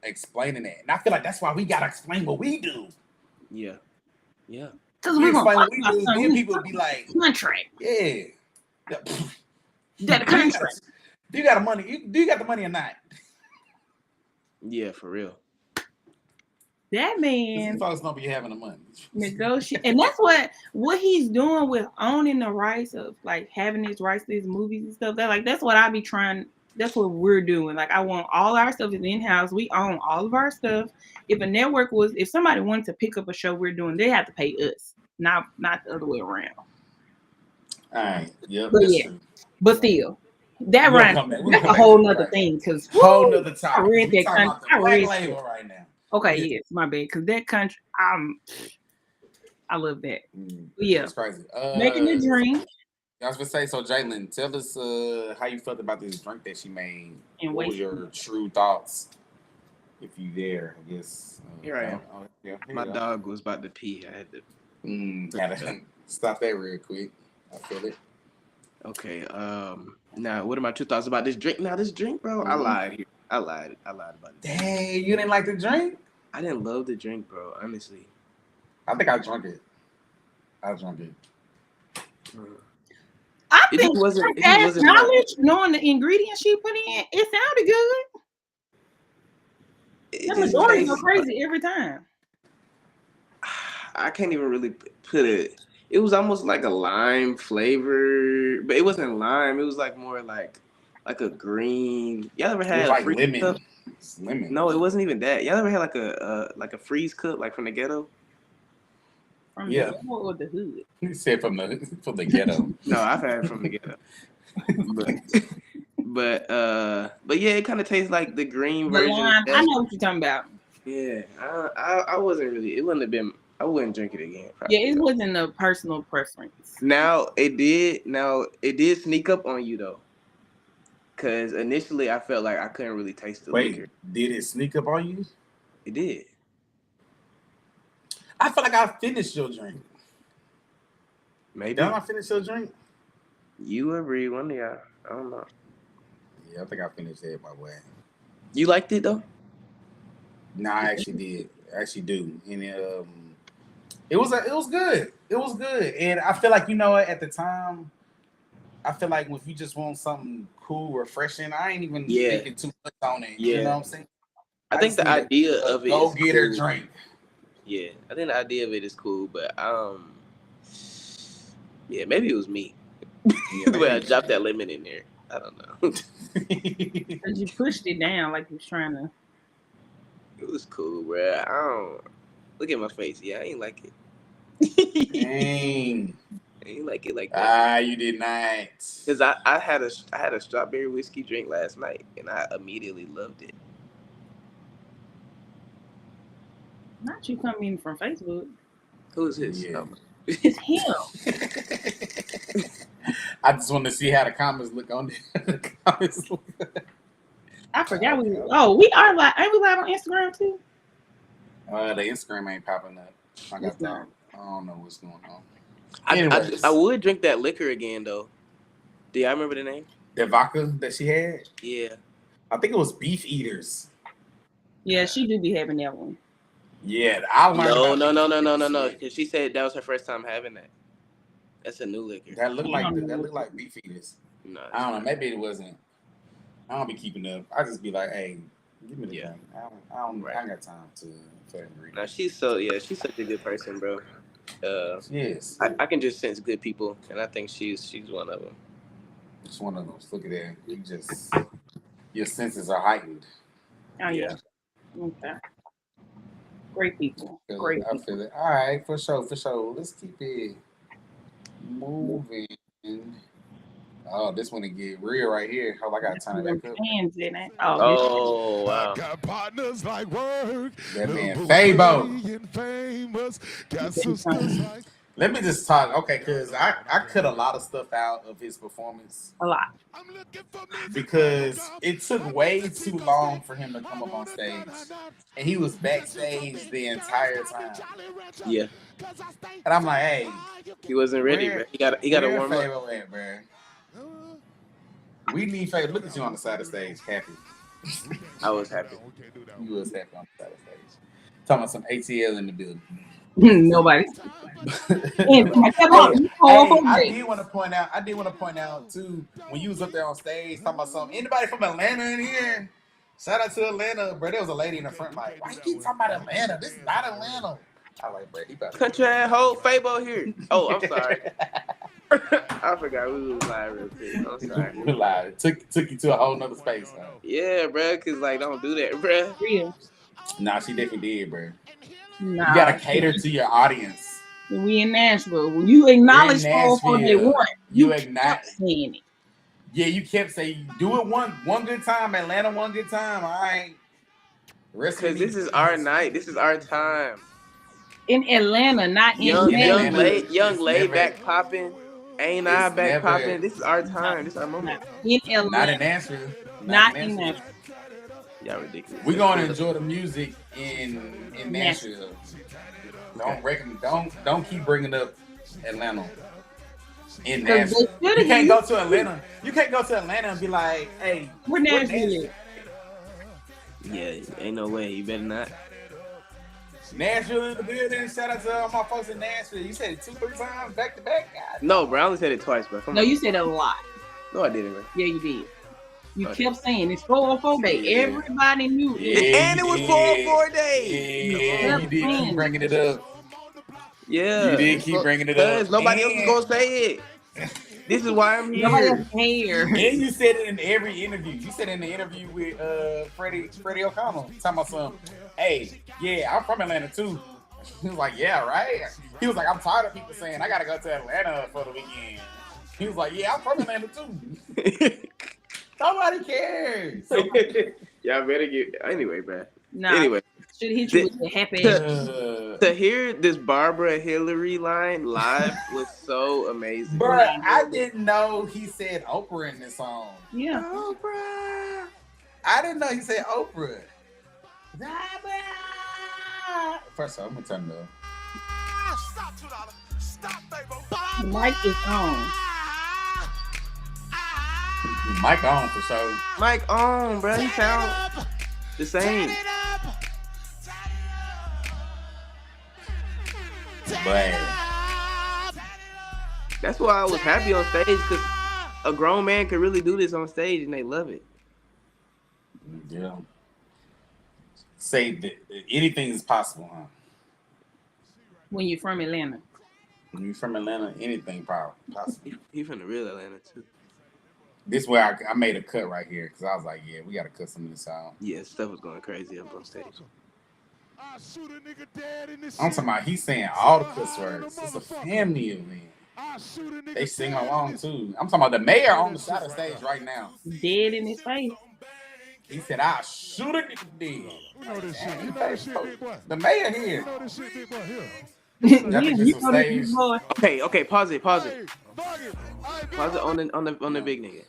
explaining that, and I feel like that's why we gotta explain what we do. Yeah. because We we're gonna explain talk what we about do, then something. people would be like, Contract. yeah, That contract. Do you got the money? Do you got the money or not? Yeah, for real. That man These folks don't be having the money. negotiate, and that's what he's doing with owning the rights of like having his rights to his movies and stuff. That's what I be trying. That's what we're doing. Like I want all our stuff is in house. We own all of our stuff. If somebody wanted to pick up a show we're doing, they have to pay us, not the other way around. All right, yep, But that's yeah. true. But still, that We'll right, come back. We'll that's come a back whole to that, nother right. thing. Because Whole nother topic. I read We that talking about country. the I black read label right now. Okay, Yeah. yes, my bad. Because that country, I love that. But yeah, It's crazy. making a drink I was gonna say, so Jalen, tell us how you felt about this drink that she made. and What was wait. your true thoughts? If you there, I guess. Here I am. Yeah, here My you go. dog was about to pee. I had to. Gotta stop that real quick. I feel it. Okay. Now, what are my 2 thoughts about this drink? Now, this drink, bro. I lied here. I lied about it. Dang, you didn't like the drink? I didn't love the drink, bro. Honestly. I think I drunk it. I drunk it. I It think just wasn't- it past wasn't knowledge, knowing the ingredients she put in, it sounded good. It The just majority go tastes- crazy every time. I can't even really put it. It was almost like a lime flavor, but it wasn't lime. It was like more like a green. Y'all ever It had was a like freeze lemon. cup? It's lemon. No, it wasn't even that. Y'all ever had like a freeze cup, like from the ghetto? From Yeah. the ghetto or the hood. He said from the ghetto. No, I've had it from the ghetto. But yeah, it kind of tastes like the green The version. lime. I know what you're talking about. Yeah, I wasn't really. It wouldn't have been. I wouldn't drink it again. Probably, Yeah, it though. wasn't a personal preference. Now it did. Now it did sneak up on you though, because initially I felt like I couldn't really taste the Wait, liquor. did it sneak up on you? It did. I feel like I finished your drink. Maybe Did I finish your drink? you or Bree, one of y'all. I don't know. Yeah, I think I finished that my way. You liked it though. No, I actually did. I actually do. And it was good. It was good. And I feel like, you know what, at the time, I feel like if you just want something cool, refreshing, I ain't even thinking too much on it. Yeah. You know what I'm saying? I think the idea of it go is get her cool. drink. Yeah, I think the idea of it is cool, but yeah, maybe it was me. Yeah, But I dropped that lemon in there. I don't know. Because you pushed it down like you was trying to. It was cool, bro. I don't look at my face. Yeah, I ain't like it. Dang. I ain't like it like that. You did not. Cause I had a strawberry whiskey drink last night, and I immediately loved it. Not you coming in from Facebook. Who is this? Yeah. It's him. I just want to see how the comments look on the comments. I forgot we are live. Ain't we live on Instagram too? The Instagram ain't popping up. I got that. I don't know what's going on. I would drink that liquor again though. Do y'all remember the name? The vodka that she had? Yeah. I think it was Beef Eaters. Yeah, she do be having that one. Yeah, I learned. No. Because she said that was her first time having that. That's a new liquor. That looked like Beef Eaters. No, I don't know. Maybe it wasn't. I don't be keeping up. I just be like, hey, give me the drink. I ain't got time to read. No, she's such a good person, bro. Yes. I can just sense good people, and I think she's one of them. It's one of those. Look at that. Your senses are heightened. Oh yeah. Okay. Great people. Great. I feel it. All right, for sure. Let's keep it moving. Oh, this one to get real right here. Oh, I gotta turn it back up. Hands in it. Oh wow. Got partners like work. That man Fabo. Got sisters like. Let me just talk, okay, because I cut a lot of stuff out of his performance. A lot. Because it took way too long for him to come up on stage. And he was backstage the entire time. Yeah. And I'm like, hey. He wasn't ready, bro. He got to warm up. At, bro? We need Fabo. Look at you on the side of the stage, happy. I was happy. You was happy on the side of the stage. Talking about some ATL in the building. Nobody. I did want to point out too, when you was up there on stage talking about something. Anybody from Atlanta in here? Shout out to Atlanta, bro. There was a lady in the front like, why you keep talking about Atlanta? This is not Atlanta. I like, bro. He better. Country ass hoe, Fabo here. Oh, I'm sorry. I forgot we was live real quick. I'm sorry. We live. Took you to a whole nother space, man. Yeah, bro. Cause like, don't do that, bro. Real. Nah, she definitely did, bro. Nah, you gotta cater to your audience. We in Nashville. When you acknowledge for they want, you acknowledge saying it. Yeah, you kept saying do it one good time, Atlanta, one good time. All right. Because this is our night. This is our time. In Atlanta, not in Nashville. Young laid back popping. Ain't I back popping? This is our time. This is our moment. In Atlanta. Not in Nashville. Not in Nashville. Y'all ridiculous. We're gonna enjoy the music in Nashville. Don't keep bringing up Atlanta. In Nashville. You can't go to Atlanta. You can't go to Atlanta and be like, hey, we're Nashville. Yeah, ain't no way. You better not. Nashville in the building. Shout out to all my folks in Nashville. You said it 2-3 times back to back, guys. No, bro. I only said it twice, bro. No, you said it a lot. No, I didn't, bro. Yeah, you did. You kept saying it's 404 day. Yeah. Everybody knew it. Yeah, and it was 404 days. Yeah, you did keep bringing it up. Yeah. You did keep bringing it up. Because nobody else is going to say it. This is why I'm here. Nobody else here. And you said it in every interview. You said it in the interview with Freddie O'Connell. Talking about something. Hey, yeah, I'm from Atlanta too. He was like, yeah, right? He was like, I'm tired of people saying I got to go to Atlanta for the weekend. He was like, yeah, I'm from Atlanta too. Nobody cares. Y'all better get anyway, bro. Nah, Anyway, should hit you with the happy. to hear this Barbara Hillary line live was so amazing. Bruh, I didn't know he said Oprah in this song. Yeah. Oprah. I didn't know he said Oprah. First of all, I'm gonna turn it up. The mic is on. Mic on for sure. Mike on, bro. He sound the same. But That's why I was happy on stage, because a grown man could really do this on stage and they love it. yeah, say that anything is possible, huh? When you're from Atlanta. When you're from Atlanta, anything possible. He from the real Atlanta too. This way I made a cut right here because I was like, yeah, we gotta cut some of this out. Yeah, stuff was going crazy up on stage. I'm talking about he's saying all the cuss words. It's a family event. They sing along too. I'm talking about the mayor on the side of the stage right now. Dead in his face. He said, I'll shoot a nigga dead. You know this shit. You know this shit, big boy. The mayor here. You know this shit, big boy. Here. Yeah, think you it's a know that stage. boy. Okay, pause it. Pause it on the big nigga.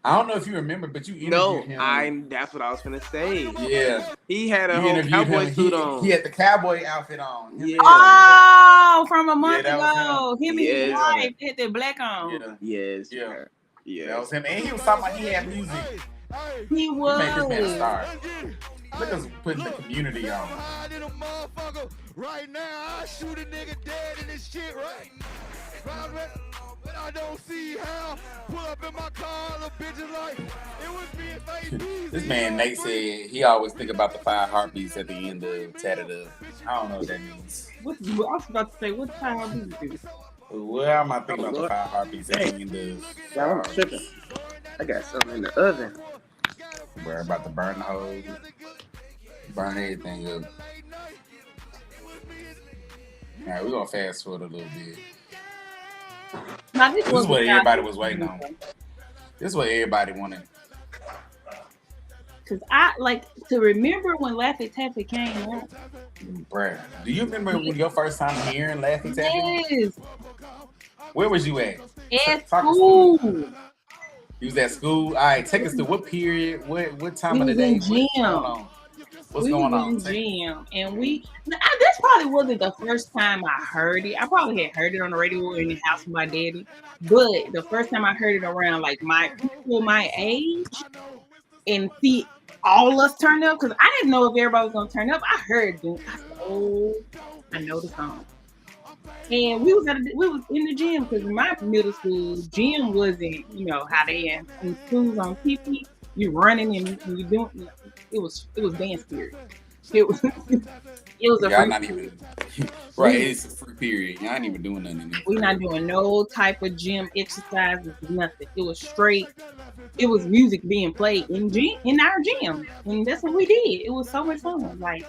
I don't know if you remember, but you interviewed No, him. that's what I was finna say. Yeah. He had a You whole interviewed cowboy him. suit on. He had the cowboy outfit on. Yeah. Oh, from a month that was ago. Him and his Yes. wife had that black on. Yeah. Yes. Yeah. bro. Yes. That was him. And he was talking about he had music. He He made this man a was. star. Look at us putting the community on. Right now, I shoot a nigga dead in this shit, right? But I don't see how. Pull up in my car, the bitches like it was being fake. This man Nate said he always think about the 5 heartbeats at the end of Tatted Up. I don't know what that means. I was about to say, what time do you do? Well, I'm not thinking about the 5 heartbeats at the end of. Yeah, I'm tripping. I got something in the oven. We're about to burn the whole, burn everything up. All right, we're gonna fast forward a little bit. Now, This is was what the everybody time- was waiting on. This is what everybody wanted. Cause I like to remember when Laffy Taffy came out. Bruh, do you remember when your first time hearing Laffy Taffy? Yes, Where was you at? at Talk us school. You was at school. All right, take us to what period? What time We of the was day? in gym. What's We going was on? in gym, and this probably wasn't the first time I heard it. I probably had heard it on the radio or in the house with my daddy, but the first time I heard it around like people my age and see all us turn up, because I didn't know if everybody was gonna turn up. I heard them. I said, oh, I know the song. And we was in the gym because my middle school gym wasn't, how they in schools on PP. You running and you doing. It was dance period. It was a Y'all free not even right. It's a free period. Y'all ain't even doing nothing. We're not doing no type of gym exercises, nothing. It was straight. It was music being played in our gym, and that's what we did. It was so much fun. Like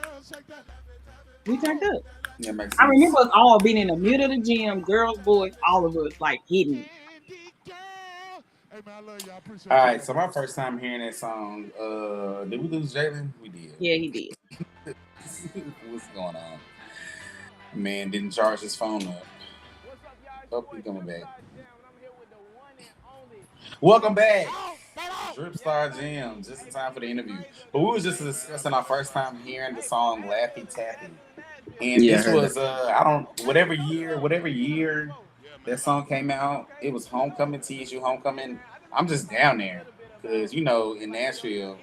we turned up. That makes sense. I remember us all being in the middle of the gym, girls, boys, all of us like hitting it. All right, so my first time hearing that song, did we lose Jalen? We did. Yeah, he did. What's going on? Man didn't charge his phone up. Oh, he's coming back. Welcome back. Drip Star Jam, just in time for the interview. But we was just discussing our first time hearing the song Laffy Taffy. And Yeah, this was whatever year that song came out, it was homecoming, TSU homecoming. I'm just down there because in Nashville,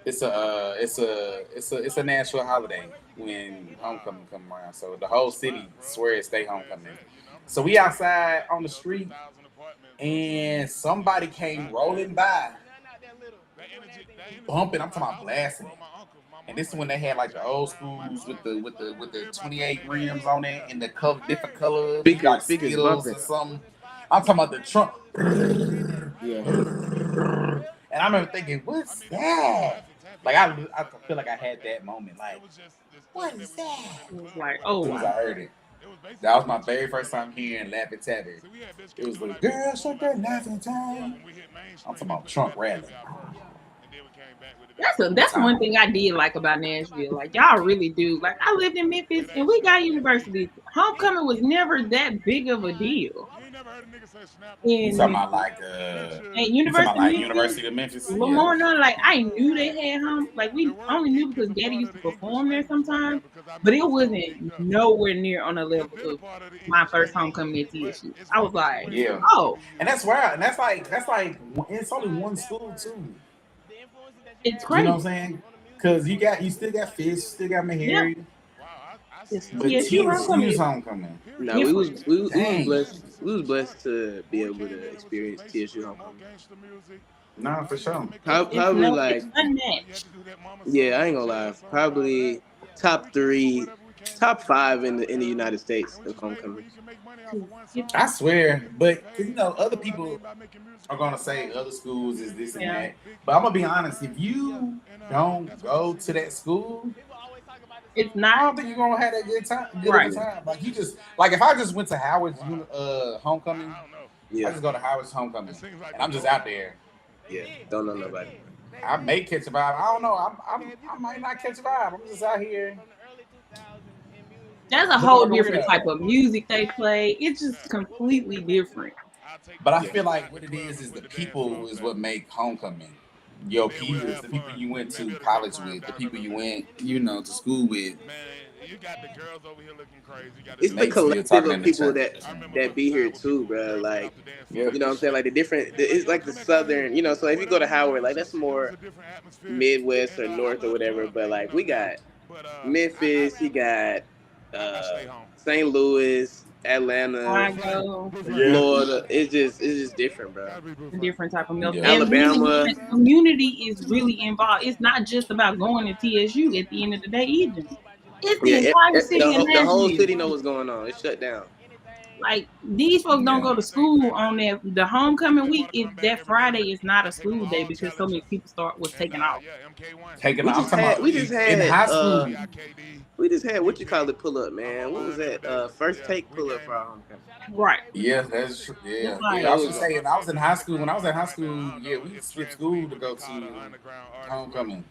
it's a Nashville holiday when homecoming come around. So the whole city swears they homecoming. So we outside on the street, and somebody came rolling by, bumping. I'm talking about blasting it. And this is when they had like the old schools with the 28 rims on it and the different colors. Speakers Skittles bumping. or something. I'm talking about the trunk. Yeah. And I remember thinking, what's that? Like I feel like I had that moment. Like, what is that? It was like, oh As soon as I wow. heard it. That was my very first time hearing Laffy Taffy. It was like, girl, shut that Laffy Taffy. I'm talking about Trump rapping. That's one thing I did like about Nashville. Like y'all really do. Like I lived in Memphis and we got universities. Homecoming was never that big of a deal. You talking And about like you talking about like University of Memphis? More than like I knew they had like we only knew because Daddy used to perform there sometimes, but it wasn't nowhere near on the level of my first homecoming at TSU. I was like, yeah, oh, and that's wild, and that's like it's only one school too. it's You crazy. know what I'm saying? Because you still got Fish, still got Mahari, but TSU TSU's homecoming. No, we was blessed to be able to experience TSU homecoming. Nah, for sure. Probably like it's unmatched. yeah, I ain't gonna lie. Probably top 3, top 5 in the United States of homecoming. I swear, but other people are gonna say other schools is this and that. But I'm gonna be honest, if you don't go to that school, it's I not. don't think you're gonna have that good time. Right. Like you just like if I just went to Howard's homecoming, Yeah, I just go to Howard's homecoming, and I'm just out there. yeah. Don't know nobody. I may catch a vibe. I don't know. I might not catch a vibe. I'm just out here. That's a whole different type of music they play. It's just completely different. But I feel like what it is the people is what make homecoming. Your peers, the people you went to college with, the people you went, to school with. You got the girls over here looking crazy. It's the collective of people that be here too, bro. Like, you know what I'm saying? Like it's like the southern, so if you go to Howard, like that's more Midwest or North or whatever. But like we got Memphis, you got St. Louis, Atlanta, Florida. It's just different, bro. A different type of milk. Yeah. Alabama. And the community is really involved. It's not just about going to TSU at the end of the day either. It's the entire city of Nashville. The whole city knows what's going on. It's shut down. Like these folks don't go to school on the homecoming week. That Friday is not a school day because so many people was taking off. We just had in high school. We just had what you call it pull up, man. What was that? First take pull up for our homecoming. Right. Yeah, that's true. Yeah. I was just saying. I was in high school. When I was in high school, yeah, we skipped school to go to homecoming.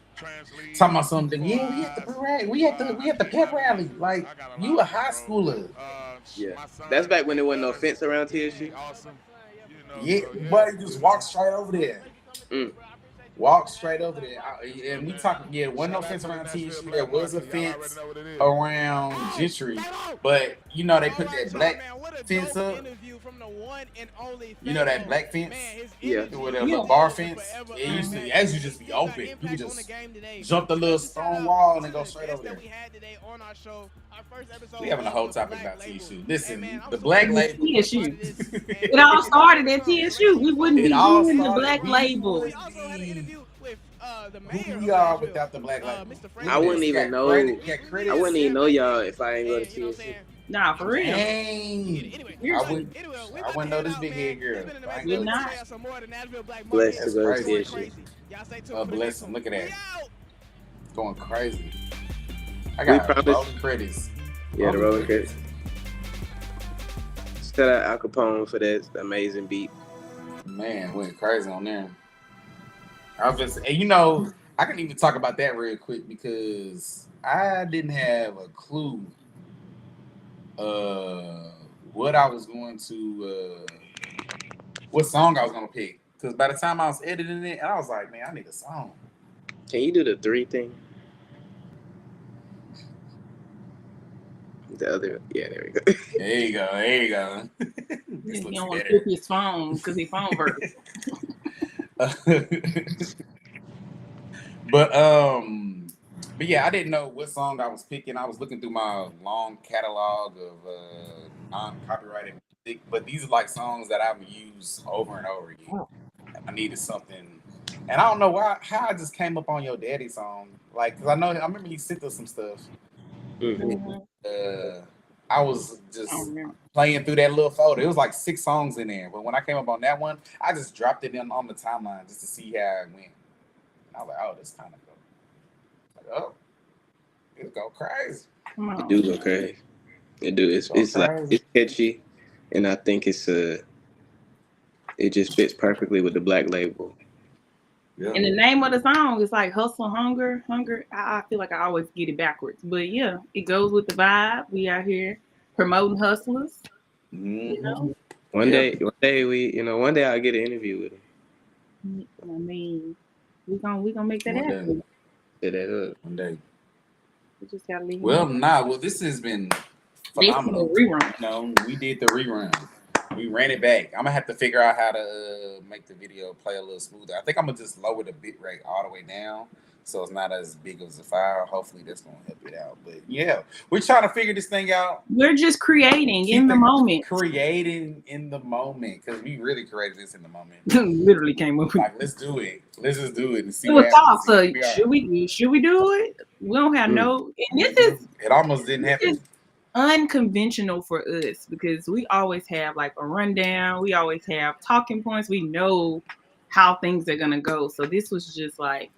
Talking about something. Yeah, we had the parade. We had the pep rally. Like you a high schooler. Yeah, that's back when there wasn't no fence around TSU. Yeah, but just walk straight over there. Walk straight over there. And we talking, wasn't no fence around TSU. There was a fence around Gentry, but they put that black fence up. That black fence? Yeah. With a little bar fence. It used to just be open. You could just jump the little stone wall and go straight over there. We having a whole topic about TSU. Listen, the black label. TSU. It all started at TSU. We wouldn't be using the black label. Who we are without the black label? I wouldn't even know. I wouldn't even know y'all if I ain't go to TSU. Nah, for real. Dang. I wouldn't know this big head girl. You're not. Blessed to go to TSU. Bless him. Look at that. Going crazy. I got rolling credits. Yeah, the rolling credits. Shout out Al Capone for that amazing beat. Man, went crazy on there. I was just, and I can even talk about that real quick because I didn't have a clue what I was going to, what song I was going to pick. Because by the time I was editing it, I was like, man, I need a song. Can you do the 3 thing? The other, yeah, there we go. There you go. He don't want to flip his phone because his phone burst. But yeah, I didn't know what song I was picking. I was looking through my long catalog of non-copyrighted music, but these are like songs that I've used over and over again. I needed something, and I don't know how I just came up on your daddy song. Like, cause I remember you sent us some stuff. Mm-hmm. I was just playing through that little folder. It was like 6 songs in there, but when I came up on that one, I just dropped it in on the timeline just to see how it went. And I was like, "Oh, this kind of go." Like, oh, it'll go crazy. It do go crazy. It do. It's like it's catchy, and I think it just fits perfectly with the Black Label. Yeah. And the name of the song is like Hustle, Hunger. I feel like I always get it backwards. But yeah, it goes with the vibe. We out here promoting hustlers. Mhm. You know? One day I'll get an interview with him. I mean, we gonna make that happen. Set that up. One day. We just gotta leave. Well, this has been phenomenal. Rerun. No, we did the rerun. We ran it back. I'm gonna have to figure out how to make the video play a little smoother. I think I'm gonna just lower the bit rate all the way down so it's not as big as a file. Hopefully that's gonna help it out. But yeah, we're trying to figure this thing out. We're just creating in the moment. Creating in the moment because we really created this in the moment. Literally came up with like, let's do it. Let's just do it and see it was what thought. happens. So should we do it? We don't have no. And this is it almost didn't happen. Unconventional for us because we always have like a rundown. We always have talking points. We know how things are gonna go. So this was just like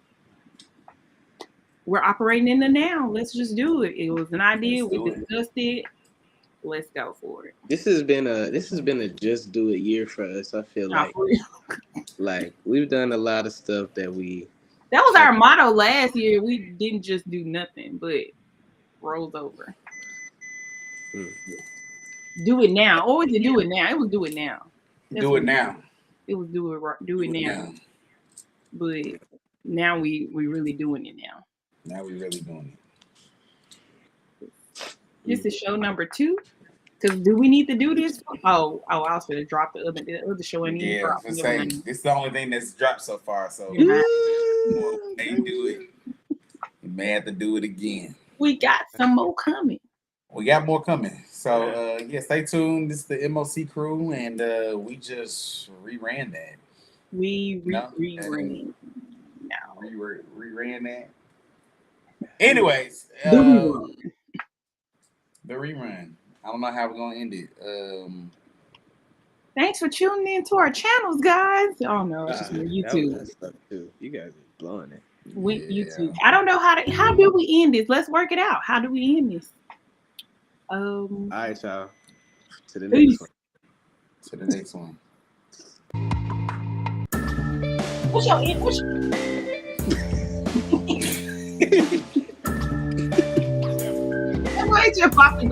we're operating in the now. Let's just do it. It was an idea. We discussed it. Let's go for it. This has been a just do it year for us. I feel like we've done a lot of stuff that was our motto last year. We didn't just do nothing, but rolls over. Do it now. Or was it do it now? It was do it now. Do it now. It was do it now. But now we really doing it now. Now we really doing it. This is show number 2. Because do we need to do this? Oh, I was going to drop the other show. Yeah, this is the only thing that's dropped so far. So Yeah. they do it. We may have to do it again. We got some more coming. We got more coming. So stay tuned. This is the MOC crew, and we just reran that. We reran. Reran that. Anyways, the rerun. I don't know how we're gonna end it. Thanks for tuning in to our channels, guys. Oh no, it's just YouTube. That stuff too. You guys are blowing it. YouTube. I don't know how do we end this? Let's work it out. How do we end this? All right, y'all. To the Peace. next one. What's your end? Why is your popping?